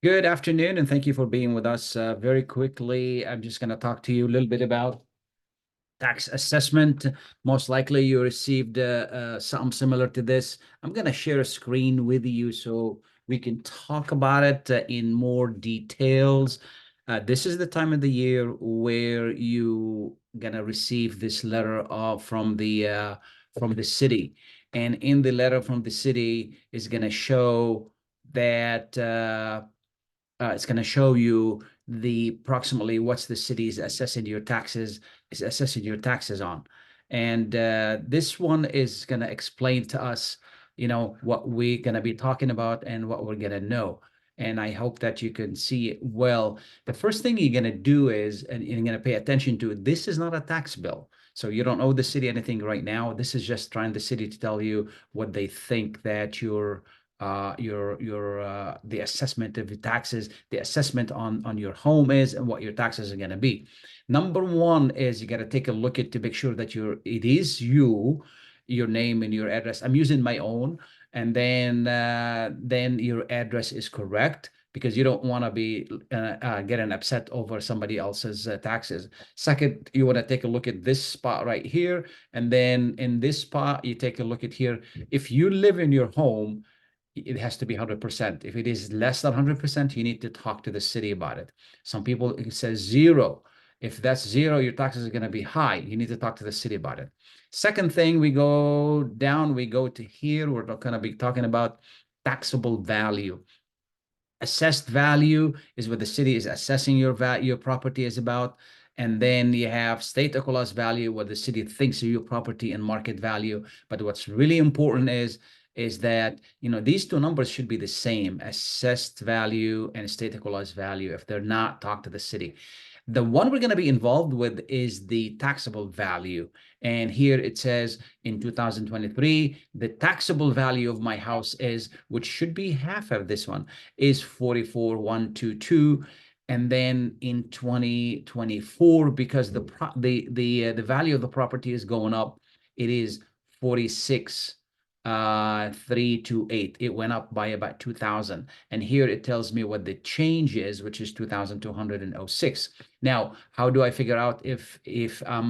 Good afternoon, and thank you for being with us. Very quickly, I'm just going to talk to you a little bit about tax assessment. Most likely, you received something similar to this. I'm going to share a screen with you so we can talk about it in more details. This is the time of the year where you gonna receive this letter from the city, and in the letter from the city is gonna show that. It's going to show you the approximately what's the city's assessing your taxes on. And this one is going to explain to us, what we're going to be talking about and what we're going to know. And I hope that you can see it well. The first thing you're going to do is, and you're going to pay attention to, this is not a tax bill. So you don't owe the city anything right now. This is just trying the city to tell you what they think that the assessment of the taxes, the assessment on your home is, and what your taxes are going to be. Number one is you got to take a look at to make sure that it is your name and your address. I'm using my own, and then your address is correct, because you don't want to be getting upset over somebody else's taxes. Second, you want to take a look at this spot right here, and then in this spot you take a look at here. If you live in your home, it has to be 100%. If it is less than 100%, you need to talk to the city about it. Some people, it says zero. If that's zero, your taxes are going to be high. You need to talk to the city about it. Second thing, we go down, we go to here. We're going to be talking about taxable value. Assessed value is what the city is assessing your property is about. And then you have state equalized value, what the city thinks of your property, and market value. But what's really important is that these two numbers should be the same: assessed value and state equalized value. If they're not, talk to the city. The one we're going to be involved with is the taxable value. And here it says in 2023, the taxable value of my house is, which should be half of this one, is 44,122. And then in 2024, because the value of the property is going up, it is 46 328. It went up by about 2,000. And here it tells me what the change is, which is 2,206. Now, how do I figure out if how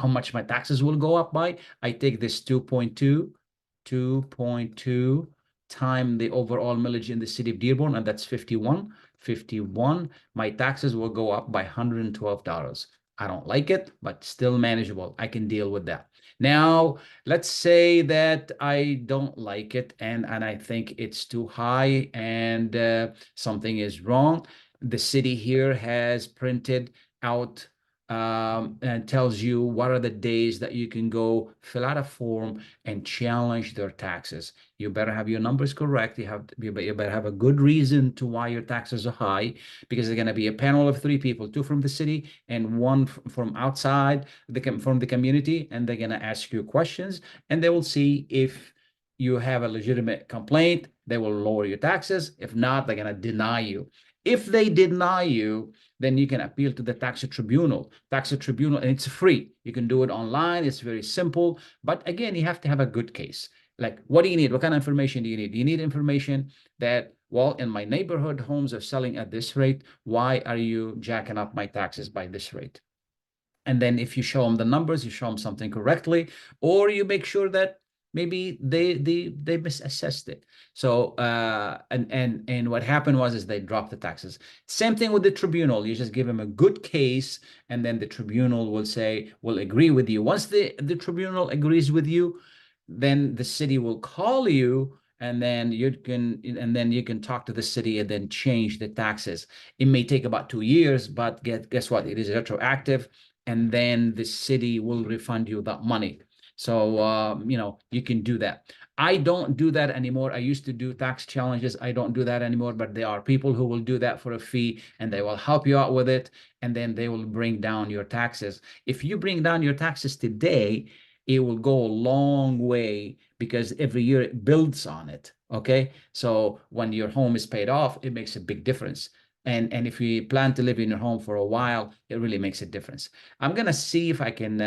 much my taxes will go up by? I take this 2.2 time the overall millage in the city of Dearborn, and that's 51. My taxes will go up by $112. I don't like it, but still manageable. I can deal with that. Now, let's say that I don't like it, and I think it's too high, and something is wrong. The city here has printed out and tells you what are the days that you can go fill out a form and challenge their taxes. You better have your numbers correct. You better have a good reason to why your taxes are high, because there's going to be a panel of 3 people, 2 from the city and 1 from outside from the community, and they're going to ask you questions, and they will see if you have a legitimate complaint. They will lower your taxes. If not, they're going to deny you. If they deny you, then you can appeal to the tax tribunal. And it's free. You can do it online. It's very simple. But again, you have to have a good case. Like, what do you need? What kind of information do you need? You need information that, well, in my neighborhood, homes are selling at this rate. Why are you jacking up my taxes by this rate? And then if you show them the numbers, you show them something correctly, or you make sure that maybe they misassessed it. So and what happened is they dropped the taxes. Same thing with the tribunal. You just give them a good case, and then the tribunal will agree with you. Once the tribunal agrees with you, then the city will call you, and then you can talk to the city and then change the taxes. It may take about 2 years, but guess what? It is retroactive, and then the city will refund you that money. So, you can do that. I don't do that anymore. I used to do tax challenges. I don't do that anymore, but there are people who will do that for a fee, and they will help you out with it, and then they will bring down your taxes. If you bring down your taxes today, it will go a long way, because every year it builds on it. Okay. So when your home is paid off, it makes a big difference. And if you plan to live in your home for a while, it really makes a difference. I'm gonna see if I can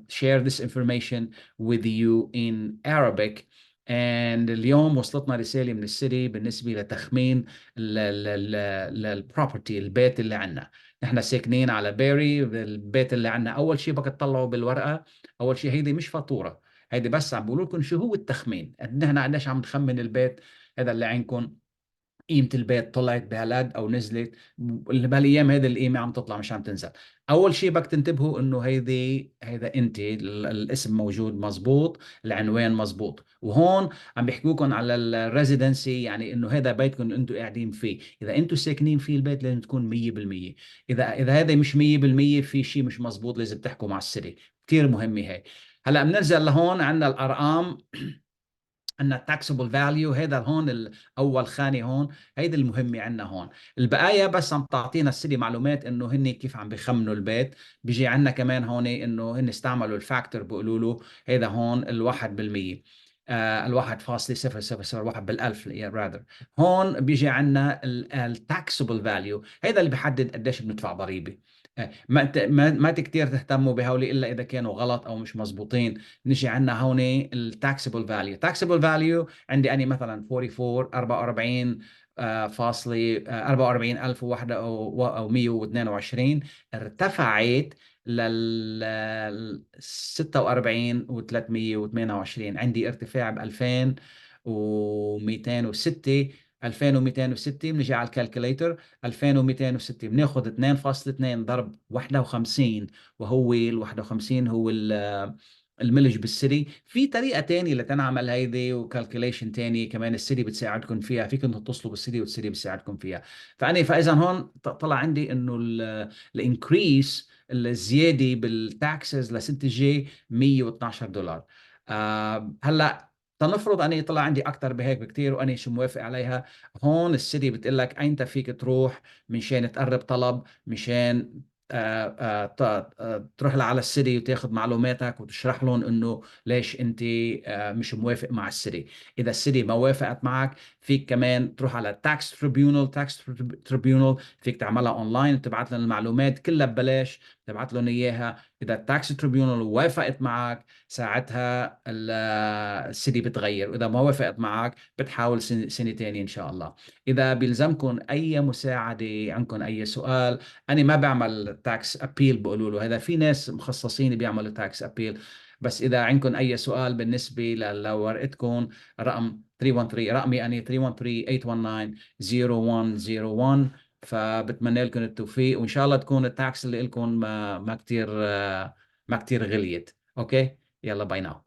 share this information with you in Arabic, and اليوم وصلتنا رسالة من السيتي بالنسبة لتخمين البروبرتي، البيت اللي عندنا. نحن ساكنين على بيري. البيت اللي عندنا أول شيء بدك تطلعوا بالورقة. أول شيء هيدي مش فاتورة، هيدي بس عم بقول لكم شو هو التخمين. نحن قديش عم نخمن البيت هذا اللي عندكم، قيمة البيت طلعت بهالقد أو نزلت. اللي بهالأيام هذه القيمة عم تطلع مش عم تنزل. أول شيء بدك تنتبهوا إنه هيدا أنت الاسم موجود مزبوط، العنوان مزبوط. وهون عم بيحكوكم على الريزيدنسي، يعني إنه هذا بيتكم أنتم قاعدين فيه. إذا أنتم ساكنين فيه البيت لازم تكون 100%. إذا هذا مش 100%، في شيء مش مزبوط، لازم تحكوا مع السري. كثير مهمة هي. هلا بنرجع لهون عندنا الأرقام. عندنا taxable value، هذا هون اول خانه هون، هيدي المهمه عندنا هون. البقايا بس عم تعطينا السيدي معلومات انه هن كيف عم بيخمنوا البيت. بيجي عندنا كمان هون انه هن استعملوا الفاكتور، بيقولوا له هذا هون الواحد بالمية. الواحد فاصلة صفر صفر صفر واحد بالألف rather. هون بيجي عندنا التاكسبل فاليو، هذا اللي بيحدد قديش بندفع ضريبة. ما كتير تهتموا بهولي إلا إذا كانوا غلط أو مش مزبوطين. نجي عندنا هون التاكسبل فاليو. تاكسبل فاليو عندي أنا مثلا 44 44 فاصلة 44,000 وواحدة أو 122، ارتفعت لل 46 و328. عندي ارتفاع ب 2206. 2206 بنجي على الكالكوليتر. 2206 بناخذ 2.2 ضرب 51، وهو ال 51 هو الملج بالسري. في طريقة تانية لتنعمل هيدي وكالكوليشن تاني كمان السري بتساعدكم فيها، فيكم تتصلوا بالسري والسري بتساعدكم فيها. فإذا هون طلع عندي إنه الانكريس الزيادة بالتاكسز لسنة الجاي $112. هلا تنفرض اني طلع عندي اكثر بهيك بكثير وانا شو موافق عليها. هون السيتي بتقول لك انت فيك تروح مشان تقرب طلب، مشان تروح على السيتي وتاخذ معلوماتك وتشرح لهم انه ليش انت مش موافق مع السيتي. اذا السيتي ما وافقت معك فيك كمان تروح على تاكس تريبيونال. تاكس تريبيونال فيك تعملها اونلاين، تبعت لهم المعلومات كلها ببلاش، تبعت لهم اياها. اذا التاكس تريبيونال وافقت معك ساعتها السيتي بتغير، واذا ما وافقت معك بتحاول سنة تانية ان شاء الله. اذا بيلزمكم اي مساعدة، عندكم اي سؤال، انا ما بعمل تاكس ابيل، بقولوا له هذا في ناس مخصصين بيعملوا تاكس ابيل. بس اذا عندكم اي سؤال بالنسبه لورقتكم، رقم 313 رقمي انا 313-819-0101. فبتمنى لكم التوفيق، وان شاء الله تكون التاكس اللي لكم ما كتير غليت. اوكي، يلا باي ناو.